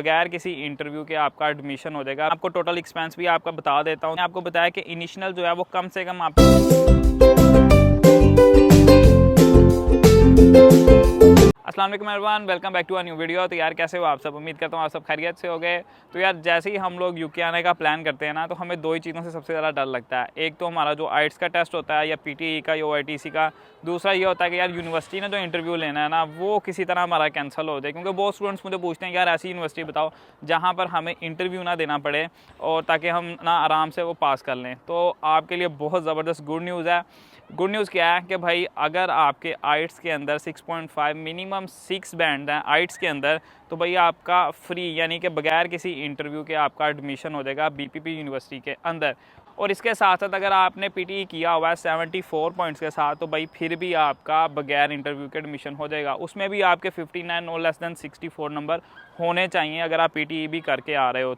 बगैर किसी इंटरव्यू के आपका एडमिशन हो जाएगा। आपको टोटल एक्सपेंस भी आपका बता देता हूँ। आपको बताया कि इनिशियल जो है वो कम से कम आपको अस्सलाम वालेकुम everyone, welcome back to a new video. तो यार कैसे हो आप सब? उम्मीद करता हूँ आप सब खैरियत से हो गए। तो यार जैसे ही हम लोग यूके आने का प्लान करते हैं ना, तो हमें दो ही चीज़ों से सबसे ज़्यादा डर लगता है। एक तो हमारा जो आइट्स का टेस्ट होता है या पीटीई का या ओआईटीसी का। दूसरा ये होता है कि यार यूनिवर्सिटी ने जो इंटरव्यू लेना है ना, वो किसी तरह हमारा कैंसिल हो जाए। क्योंकि बहुत स्टूडेंट्स मुझे पूछते हैं यार ऐसी यूनिवर्सिटी बताओ जहाँ पर हमें इंटरव्यू ना देना पड़े और ताकि हम ना आराम से वो पास कर लें। तो आपके लिए बहुत ज़बरदस्त गुड न्यूज़ है। गुड न्यूज़ क्या है कि भाई अगर आपके आइट्स के अंदर 6.5 मिनिमम 6 बैंड हैं आइट्स के अंदर, तो भाई आपका फ्री यानी कि बगैर किसी इंटरव्यू के आपका एडमिशन हो जाएगा बीपीपी यूनिवर्सिटी के अंदर। और इसके साथ साथ अगर आपने पीटी किया हुआ है 74 पॉइंट्स के साथ, तो भाई फिर भी आपका बगैर इंटरव्यू के एडमिशन हो जाएगा। उसमें भी आपके 59 नो लेस दैन 64 नंबर होने चाहिए अगर आप पीटी भी करके आ रहे हो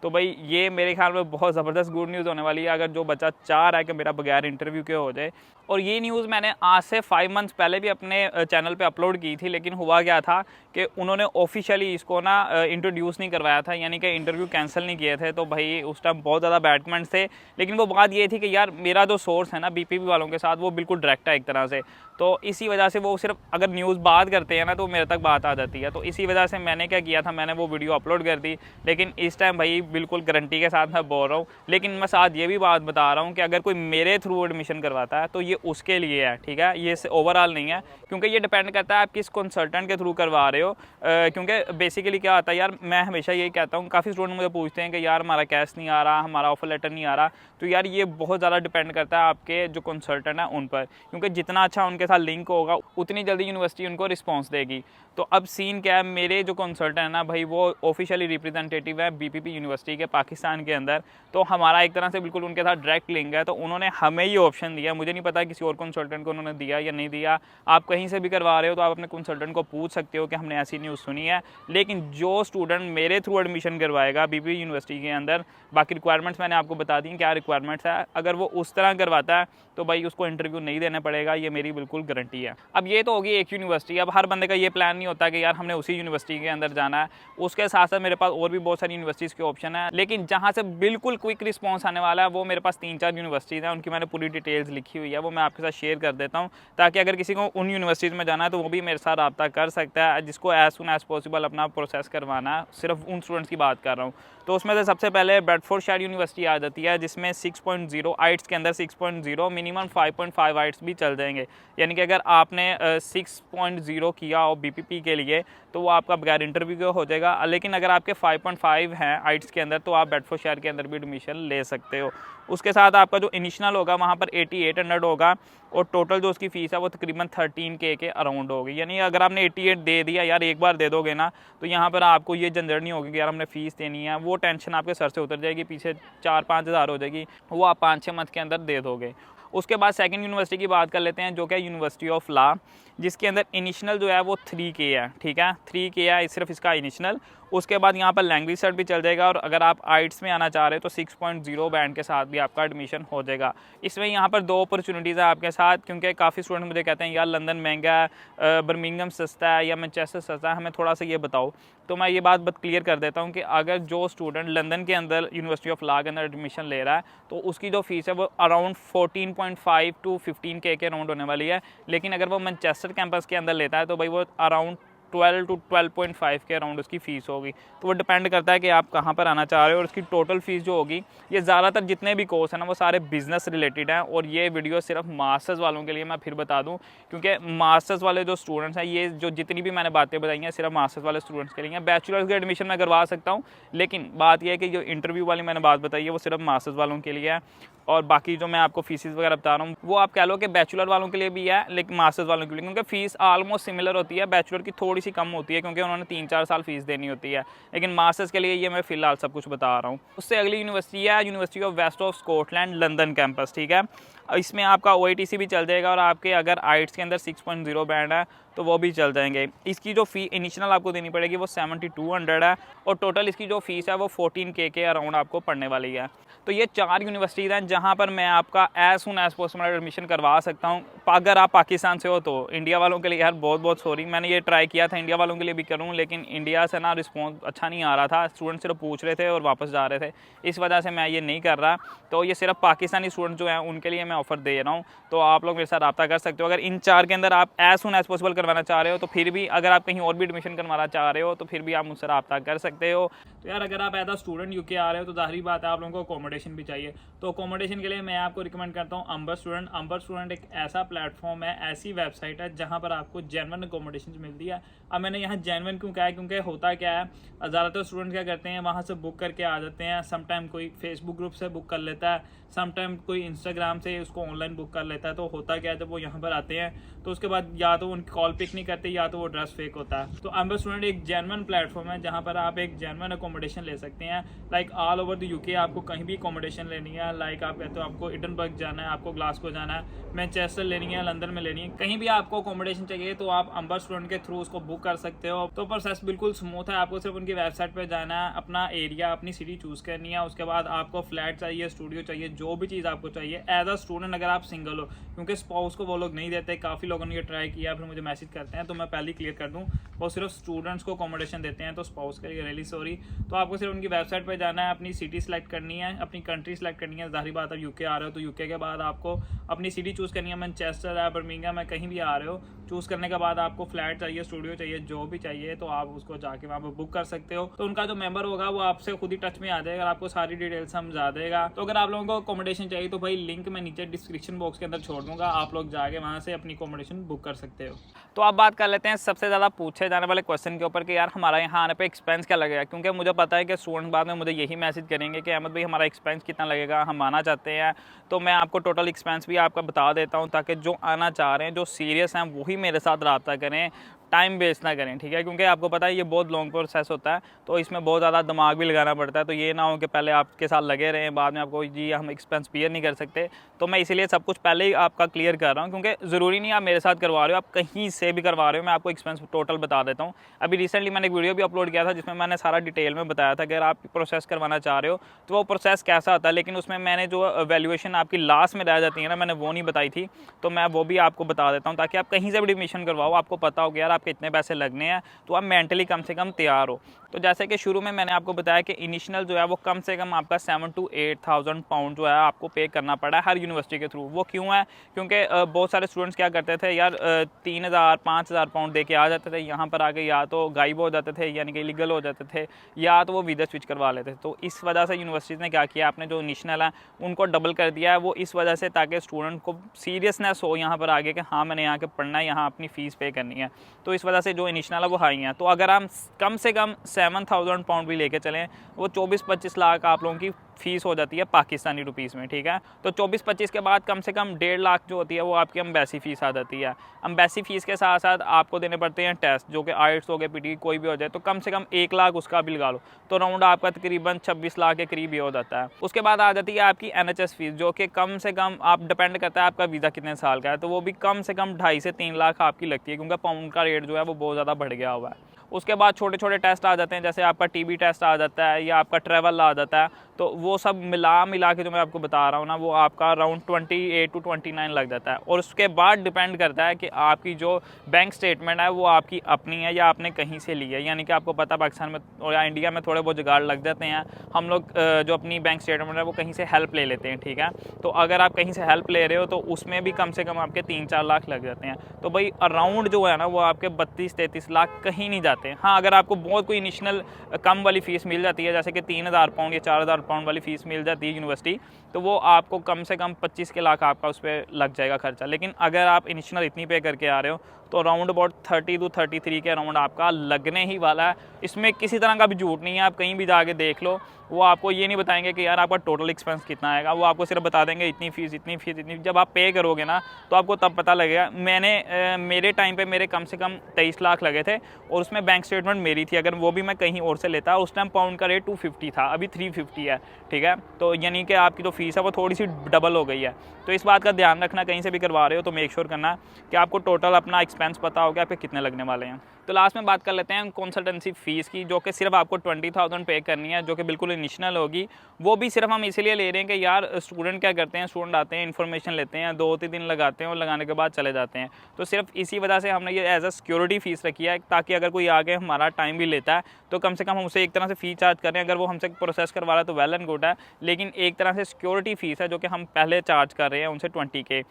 तो भाई ये मेरे ख्याल में बहुत ज़बरदस्त गुड न्यूज़ होने वाली है अगर जो बच्चा चाह रहा है कि मेरा बगैर इंटरव्यू के हो जाए। और ये न्यूज़ मैंने आज से 5 मंथ्स पहले भी अपने चैनल पे अपलोड की थी, लेकिन हुआ क्या था कि उन्होंने ऑफिशियली इसको ना इंट्रोड्यूस नहीं करवाया था, यानी कि इंटरव्यू कैंसिल नहीं किए थे। तो भाई उस टाइम बहुत ज़्यादा बैड कमेंट्स थे। लेकिन वो बात ये थी कि यार मेरा जो सोर्स है ना बीपीपी वालों के साथ, वो बिल्कुल डायरेक्ट है एक तरह से। तो इसी वजह से वो सिर्फ अगर न्यूज़ बात करते हैं ना तो मेरे तक बात आ जाती है। तो इसी वजह से मैंने क्या किया था, मैंने वो वीडियो अपलोड कर दी। लेकिन इस टाइम भाई बिल्कुल गारंटी के साथ मैं बोल रहा हूँ। लेकिन मैं साथ ये भी बात बता रहा हूँ कि अगर कोई मेरे थ्रू एडमिशन करवाता है तो ये उसके लिए है, ठीक है, ये ओवरऑल नहीं है। क्योंकि ये डिपेंड करता है आप किस कंसल्टेंट के थ्रू करवा रहे हो। क्योंकि बेसिकली क्या होता है यार, मैं हमेशा यही कहता हूँ, काफ़ी स्टूडेंट मुझे पूछते हैं कि यार हमारा कैश नहीं आ रहा, हमारा ऑफर लेटर नहीं आ रहा। तो यार ये बहुत ज़्यादा डिपेंड करता है आपके जो कंसल्टेंट है उन पर, क्योंकि जितना अच्छा उनके साथ लिंक होगा उतनी जल्दी यूनिवर्सिटी उनको रिस्पॉन्स देगी। तो अब सीन क्या है, मेरे जो कंसल्टेंट है ना भाई, वो ऑफिशियली रिप्रेजेंटेटिव है बीपीपी यूनिवर्सिटी के पाकिस्तान के अंदर। तो हमारा एक तरह से बिल्कुल उनके साथ डायरेक्ट लिंक है। तो उन्होंने हमें ये ऑप्शन दिया, मुझे नहीं पता किसी और कंसल्टेंट को उन्होंने दिया या नहीं दिया। आप कहीं से भी करवा रहे हो तो आप अपने कंसल्टेंट को पूछ सकते हो कि हमने ऐसी न्यूज़ सुनी है। लेकिन जो स्टूडेंट मेरे थ्रू एडमिशन करवाएगा बीपीपी यूनिवर्सिटी के अंदर, बाकी रिक्वायरमेंट्स मैंने आपको बता दी क्या रिक्वायरमेंट्स है, अगर वो उस तरह करवाता है तो भाई उसको इंटरव्यू नहीं देना पड़ेगा, ये मेरी बिल्कुल गारंटी है। अब ये तो होगी एक यूनिवर्सिटी। अब हर बंदे का ये प्लान नहीं होता कि यार हमने उसी यूनिवर्सिटी के अंदर जाना है। उसके साथ साथ मेरे पास और भी बहुत सारी यूनिवर्सिटीज़ के ऑप्शन है, लेकिन जहाँ से बिल्कुल क्विक रिस्पॉन्स आने वाला है वो मेरे पास 3-4 यूनिवर्सिटीज़ हैं। उनकी मैंने पूरी डिटेल्स लिखी हुई है, वो मैं आपके साथ शेयर कर देता हूँ, ताकि अगर किसी को उन यूनिवर्सिटीज़ में जाना है तो वो भी मेरे साथ रब्ता कर सकता है, जिसको एज सुन एज पॉसिबल अपना प्रोसेस करवाना है। सिर्फ उन स्टूडेंट्स की बात कर रहा हूँ। तो उसमें से सबसे पहले ब्रैडफोर्डशायर यूनिवर्सिटी आ जाती है, जिसमें 6.0 आइट्स के अंदर 6.0 मिनिमम 5.5 आइट्स भी चल जाएंगे। यानी कि अगर आपने 6.0 किया हो बीपीपी के लिए तो वो आपका बगैर इंटरव्यू का हो जाएगा। लेकिन अगर आपके 5.5 हैं आइट्स के अंदर तो आप ब्रैडफोर्डशायर के अंदर भी एडमिशन ले सकते हो। उसके साथ आपका जो इनिशियल होगा वहाँ पर 8800 होगा, और टोटल जो उसकी फ़ीस है वो तकरीबन 13K के अराउंड होगी। यानी अगर आपने 88 दे दिया यार, एक बार दे दोगे ना, तो यहाँ पर आपको ये झंझट नहीं होगी कि यार हमने फ़ीस देनी है। वो टेंशन आपके सर से उतर जाएगी, पीछे 4-5 हज़ार हो जाएगी, वो आप 5-6 मंथ के अंदर दे दोगे। उसके बाद सेकंड यूनिवर्सिटी की बात कर लेते हैं, जो कि यूनिवर्सिटी ऑफ लॉ, जिसके अंदर इनिशियल जो है वो 3K है, ठीक है, 3K है सिर्फ इसका इनिशियल। उसके बाद यहाँ पर लैंग्वेज सर्ट भी चल जाएगा, और अगर आप आइट्स में आना चाह रहे हो तो 6.0 बैंड के साथ भी आपका एडमिशन हो जाएगा। इसमें यहाँ पर 2 अपॉर्चुनिटीज़ है आपके साथ, क्योंकि काफ़ी स्टूडेंट मुझे कहते हैं यार लंदन महंगा है, बर्मिंघम सस्ता है या मैनचेस्टर सस्ता है, हमें थोड़ा सा ये बताओ। तो मैं ये बात क्लियर कर देता हूँ कि अगर जो स्टूडेंट लंदन के अंदर यूनिवर्सिटी ऑफ लॉ के अंदर एडमिशन ले रहा है तो उसकी जो फीस है वो अराउंड 14.5 to 15K के अराउंड होने वाली है। लेकिन अगर वो मैनचेस्टर कैंपस के अंदर लेता है तो भाई वो अराउंड 12 to 12.5 के अराउंड उसकी फ़ीस होगी। तो वो डिपेंड करता है कि आप कहाँ पर आना चाह रहे हो। और उसकी टोटल फ़ीस जो होगी, ये ज़्यादातर जितने भी कोर्स हैं ना वो सारे बिज़नेस रिलेटेड हैं। और ये वीडियो सिर्फ मास्टर्स वालों के लिए मैं फिर बता दूं, क्योंकि मास्टर्स वाले जो स्टूडेंट्स हैं, ये जो जितनी भी मैंने बातें बताई हैं सिर्फ मास्टर्स वाले स्टूडेंट्स के लिए हैं। बैचलर्स के एडमिशन मैं करवा सकता हूँ, लेकिन बात यह है कि जो इंटरव्यू वाली मैंने बात बताई है वो सिर्फ मास्टर्स वालों के लिए है। और बाकी जो मैं आपको फीसिस वगैरह बता रहा हूँ वो आप कह लो कि बैचलर वालों के लिए भी है, लेकिन मास्टर्स वालों के लिए, क्योंकि फ़ीस आलमोस्ट सिमिलर होती है। बैचलर की थोड़ी सी कम होती है क्योंकि उन्होंने 3-4 साल फीस देनी होती है, लेकिन मास्टर्स के लिए ये मैं फ़िलहाल सब कुछ बता रहा हूँ। उससे अगली यूनिवर्सिटी है university of west of Scotland London campus, ठीक है। इसमें आपका ओआईटीसी भी चल जाएगा, और आपके अगर आइट्स के अंदर 6.0 बैंड है तो वो भी चल जाएंगे। इसकी जो फ़ी इनिशियल आपको देनी पड़ेगी वो 7200 है, और टोटल इसकी जो फ़ीस है वो 14K के अराउंड आपको पड़ने वाली है। तो ये 4 यूनिवर्सिटीज़ हैं जहाँ पर मैं आपका as soon as possible admission करवा सकता हूँ। अगर आप पाकिस्तान से हो तो। इंडिया वालों के लिए यार बहुत बहुत सॉरी, मैंने ये ट्राई किया था इंडिया वालों के लिए भी करूँ, लेकिन इंडिया से ना रिस्पॉन्स अच्छा नहीं आ रहा था, स्टूडेंट सिर्फ पूछ रहे थे और वापस जा रहे थे, इस वजह से मैं ये नहीं कर रहा। तो ये सिर्फ पाकिस्तानी स्टूडेंट जो हैं उनके लिए मैं ऑफ़र दे रहा हूँ, तो आप लोग मेरे साथ रब्ता कर सकते हो। अगर इन 4 के अंदर आप एज सुन एज पॉसिबल करवाना चाह रहे हो तो फिर भी, अगर आप कहीं और भी एडमिशन करवाना चाह रहे हो तो फिर भी आप मुझसे रब्ता कर सकते हो। तो यार अगर आप एज अ स्टूडेंट यूके आ रहे हो तो ज़ाहिर बात है आप लोगों को अकोमोडेशन भी चाहिए। तो अकोमोडेशन के लिए मैं आपको रिकमेंड करता हूँ अंबर स्टूडेंट। अंबर स्टूडेंट एक ऐसा प्लेटफॉर्म है, ऐसी वेबसाइट है जहाँ पर आपको जेन्युइन अकोमोडेशन मिलती है। अब मैंने यहाँ जेन्युइन क्यों कहा है, क्योंकि होता क्या है, ज़्यादातर स्टूडेंट क्या करते हैं, वहाँ से बुक करके आ जाते हैं। समटाइम कोई फेसबुक ग्रुप से बुक कर लेता है, समटाइम कोई इंस्टाग्राम से उसको ऑनलाइन बुक कर लेता है। तो होता क्या है, जब वो यहाँ पर आते हैं तो उसके बाद या तो उनकी कॉल पिक नहीं करते या तो वो एड्रेस फेक होता है। तो अंबर स्टूडेंट एक जेन्युइन प्लेटफॉर्म है जहाँ पर आप एक जेन्युइन अकोमोडेशन ले सकते हैं। Like all over the UK आपको कहीं भी अकोमोडेशन लेनी है, लाइक आप कहते हो आपको एडिनबर्ग जाना है, आपको ग्लासगो जाना है, मैनचेस्टर लेनी है, लंदन में लेनी है, कहीं भी आपको अकोमोडेशन चाहिए तो आप अंबर स्टूडेंट के थ्रू उसको बुक कर सकते हो। तो प्रोसेस बिल्कुल स्मूथ है, आपको सिर्फ उनकी वेबसाइट पर जाना है, अपना एरिया अपनी सिटी चूज़ करनी है, उसके बाद आपको फ्लैट चाहिए, स्टूडियो चाहिए, जो भी चीज़ आपको चाहिए एज अ स्टूडेंट। अगर आप सिंगल हो, क्योंकि स्पाउस को वो लोग नहीं देते, काफ़ी लोगों ने ये ट्राई किया फिर मुझे मैसेज करते हैं, तो मैं पहले क्लियर कर दूँ, वो सिर्फ स्टूडेंट्स को अकोमोडेशन देते हैं, तो स्पाउस के लिए रियली सॉरी। तो आपको सिर्फ उनकी वेबसाइट पर जाना है, अपनी सिटी सेलेक्ट करनी है, अपनी कंट्री सेलेक्ट करनी है। ज़ाहिर बात है यूके आ रहे हो तो यूके के बाद आपको अपनी सिटी चूज़ करनी है, मैनचेस्टर है, बर्मिंघम है, कहीं भी आ रहे हो। चूज़ करने के बाद आपको फ्लैट चाहिए, स्टूडियो चाहिए, जो भी चाहिए तो आप उसको जाके वहाँ पर बुक कर सकते हो। तो उनका जो मेंबर होगा वो आपसे खुद ही टच में आ जाएगा, आपको सारी डिटेल समझा देगा। तो अगर आप लोगों को अकोमोडेशन चाहिए तो भाई लिंक मैं नीचे डिस्क्रिप्शन बॉक्स के अंदर छोड़ दूंगा, आप लोग जाके वहाँ से अपनी अकोमोडेशन बुक कर सकते हो। तो आप बात कर लेते हैं सबसे ज़्यादा पूछे जाने वाले क्वेश्चन के ऊपर कि यार हमारा यहाँ आने पे एक्सपेंस क्या लगेगा, क्योंकि मुझे पता है कि स्टूडेंट बाद में मुझे यही मैसेज करेंगे कि अहमद भाई हमारा एक्सपेंस कितना लगेगा, हम आना चाहते हैं। तो मैं आपको टोटल एक्सपेंस भी आपका बता देता हूँ ताकि जो आना चाह रहे हैं, जो सीरियस हैं, वही मेरे साथ रब्ता करें, टाइम वेस्ट ना करें, ठीक है। क्योंकि आपको पता है ये बहुत लॉन्ग प्रोसेस होता है, तो इसमें बहुत ज़्यादा दिमाग भी लगाना पड़ता है। तो ये ना हो कि पहले आपके साथ लगे रहें, बाद में आपको जी हम एक्सपेंस क्लियर नहीं कर सकते। तो मैं इसीलिए सब कुछ पहले ही आपका क्लियर कर रहा हूँ, क्योंकि ज़रूरी नहीं आप मेरे साथ करवा रहे हो, आप कहीं से भी करवा रहे हो, मैं आपको एक्सपेंस टोटल बता देता हूँ। अभी रिसेंटली मैंने एक वीडियो भी अपलोड किया था जिसमें मैंने सारा डिटेल में बताया था कि अगर आप प्रोसेस करवाना चाह रहे हो तो वो प्रोसेस कैसा होता है, लेकिन उसमें मैंने जो वैल्यूएशन आपकी लास्ट में रह जाती है ना, मैंने वो नहीं बताई थी, तो मैं वो भी आपको बता देता हूँ ताकि आप कहीं से भी एडमिशन करवाओ, आपको पता हो कि यार आपके इतने पैसे लगने हैं, तो आप मेंटली कम से कम तैयार हो। तो जैसे कि शुरू में मैंने आपको बताया कि इनिशियल जो है वो कम से कम आपका 7,000 to 8,000 पाउंड जो है आपको पे करना पड़ा है हर यूनिवर्सिटी के थ्रू। वो क्यों है, क्योंकि बहुत सारे स्टूडेंट्स क्या करते थे यार 3,000 5,000 पाउंड दे के आ जाते थे, यहाँ पर आके या तो गायब हो जाते थे, यानी कि इलीगल हो जाते थे, या तो वो वीज़ा स्विच करवा लेते थे। तो इस वजह से यूनिवर्सिटीज़ ने क्या किया, आपने जो इनिशियल है उनको डबल कर दिया है, वो इस वजह से ताकि स्टूडेंट को सीरियसनेस हो यहाँ पर आगे कि हाँ मैंने यहाँ के पढ़ना है, यहाँ अपनी फ़ीस पे करनी है। तो इस वजह से जो इनिशियल है वो हाई है। तो अगर हम कम से कम 7,000 पाउंड भी लेके चलें, वो 24-25 लाख आप लोगों की फ़ीस हो जाती है पाकिस्तानी रुपीस में, ठीक है। तो 24-25 के बाद कम से कम 1.5 लाख जो होती है वो आपकी एम्बेसी फ़ीस आ जाती है। एम्बेसी फ़ीस के साथ साथ आपको देने पड़ते हैं टेस्ट, जो कि आइल्स हो गए, पीटी कोई भी हो जाए, तो कम से कम 1 लाख उसका भी लगा लो, तो राउंड आपका तकरीबन 26 लाख के करीब ये हो जाता है। उसके बाद आ जाती है आपकी NHS फ़ीस, जो कि कम से कम आप डिपेंड करता है आपका वीज़ा कितने साल का है, तो वो भी कम से कम 2.5 से 3 लाख आपकी लगती है, क्योंकि पाउंड का रेट जो है वो बहुत ज़्यादा बढ़ गया हुआ है। उसके बाद छोटे छोटे टेस्ट आ जाते हैं, जैसे आपका TB टेस्ट आ जाता है या आपका ट्रैवल आ जाता है, तो वो सब मिला के जो मैं आपको बता रहा हूँ ना, वो आपका अराउंड 28 to 29 लग जाता है। और उसके बाद डिपेंड करता है कि आपकी जो बैंक स्टेटमेंट है वो आपकी अपनी है या आपने कहीं से ली है। यानी कि आपको पता पाकिस्तान में और या इंडिया में थोड़े बहुत जुगाड़ लग जाते हैं, हम लोग जो अपनी बैंक स्टेटमेंट है वो कहीं से हेल्प ले लेते हैं, ठीक है। तो अगर आप कहीं से हेल्प ले रहे हो तो उसमें भी कम से कम आपके 3-4 लाख लग जाते हैं। तो भाई अराउंड जो है ना वो आपके 32-33 लाख कहीं नहीं जाते। हाँ, अगर आपको बहुत कोई इनिशियल कम वाली फ़ीस मिल जाती है, जैसे कि 3,000 पाउंड या 4,000 पाउंड वाली फ़ीस मिल जाती है यूनिवर्सिटी, तो वो आपको कम से कम 25 के लाख आपका उस पर लग जाएगा खर्चा। लेकिन अगर आप इनिशियल इतनी पे करके आ रहे हो तो अराउंड अबाउट 30 to 33 के अराउंड आपका लगने ही वाला है। इसमें किसी तरह का भी झूठ नहीं है, आप कहीं भी जाके देख लो, वो आपको ये नहीं बताएंगे कि यार आपका टोटल एक्सपेंस कितना आएगा, वो आपको सिर्फ बता देंगे इतनी फ़ीस इतनी फ़ीस इतनी। जब आप पे करोगे ना तो आपको तब पता लगेगा। मेरे टाइम पे मेरे कम से कम 23 लाख लगे थे और उसमें बैंक स्टेटमेंट मेरी थी, अगर वो भी मैं कहीं और से लेता, उस टाइम पाउंड का रेट 250 था, अभी 350 है, ठीक है। तो यानी कि आपकी जो फ़ीस है वो थोड़ी सी डबल हो गई है। तो इस बात का ध्यान रखना, कहीं से भी करवा रहे हो तो मेक श्योर करना कि आपको टोटल अपना एक्सपेंस पता हो कि आपके कितने लगने वाले हैं। तो लास्ट में बात कर लेते हैं कंसल्टेंसी फ़ीस की, जो कि सिर्फ आपको 20,000 पे करनी है, जो कि बिल्कुल इनिशियल होगी। वो भी सिर्फ हम इसीलिए ले रहे हैं कि यार स्टूडेंट क्या करते हैं, स्टूडेंट आते हैं, इन्फॉर्मेशन लेते हैं, 2-3 दिन लगाते हैं और लगाने के बाद चले जाते हैं। तो सिर्फ इसी वजह से हमने ये एज अ सिक्योरिटी फ़ीस रखी है, ताकि अगर कोई आगे हमारा टाइम भी लेता है तो कम से कम हम उसे एक तरह से फ़ी चार्ज कर रहे हैं। अगर वो हमसे प्रोसेस करवा रहा है तो वेल एंड गुड है, लेकिन एक तरह से सिक्योरिटी फ़ीस है जो कि हम पहले चार्ज कर रहे हैं उनसे 20K।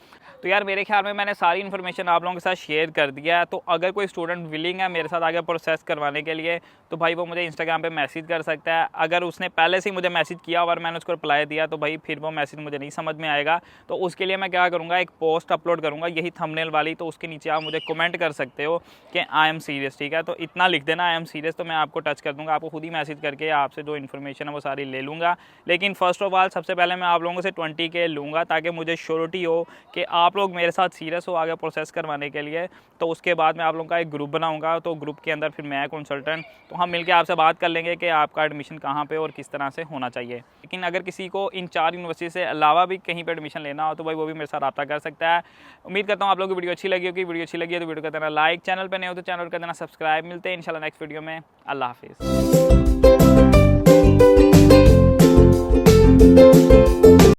तो यार मेरे ख्याल में मैंने सारी इन्फॉर्मेशन आप लोगों के साथ शेयर कर दिया है। तो अगर कोई स्टूडेंट विलिंग है मेरे साथ आगे प्रोसेस करवाने के लिए, तो भाई वो मुझे इंस्टाग्राम पे मैसेज कर सकता है। अगर उसने पहले से ही मुझे मैसेज किया और मैंने उसको रिप्लाई दिया तो भाई फिर वो मैसेज मुझे नहीं समझ में आएगा। तो उसके लिए मैं क्या करूँगा, एक पोस्ट अपलोड करूँगा यही थंबनेल वाली, तो उसके नीचे आप मुझे कमेंट कर सकते हो कि आई एम सीरियस, ठीक है। तो इतना लिख देना आई एम सीरियस, तो मैं आपको टच कर दूँगा, आपको खुद ही मैसेज करके आपसे जो इन्फॉर्मेशन है वो सारी ले लूँगा। लेकिन फर्स्ट ऑफ ऑल सबसे पहले मैं आप लोगों से 20K लूँगा, ताकि मुझे श्योरिटी हो कि आप लोग मेरे साथ सीरियस हो आगे प्रोसेस करवाने के लिए। तो उसके बाद मैं आप लोगों का एक ग्रुप बनाऊँगा, तो ग्रुप के अंदर फिर मैं कंसल्टेंट, तो हम मिलकर आपसे बात कर लेंगे कि आपका एडमिशन कहाँ पे और किस तरह से होना चाहिए। लेकिन अगर किसी को इन 4 यूनिवर्सिटी से अलावा भी कहीं पे एडमिशन लेना हो तो भाई वो भी मेरे साथ रब्ता कर सकता है। उम्मीद करता हूँ आप लोगों को वीडियो अच्छी लगी होगी। वीडियो अच्छी लगी है तो वीडियो कर देना लाइक, चैनल पर नए हो तो चैनल कर देना सब्सक्राइब। मिलते हैं इंशाल्लाह नेक्स्ट वीडियो में। अल्लाह हाफिज़।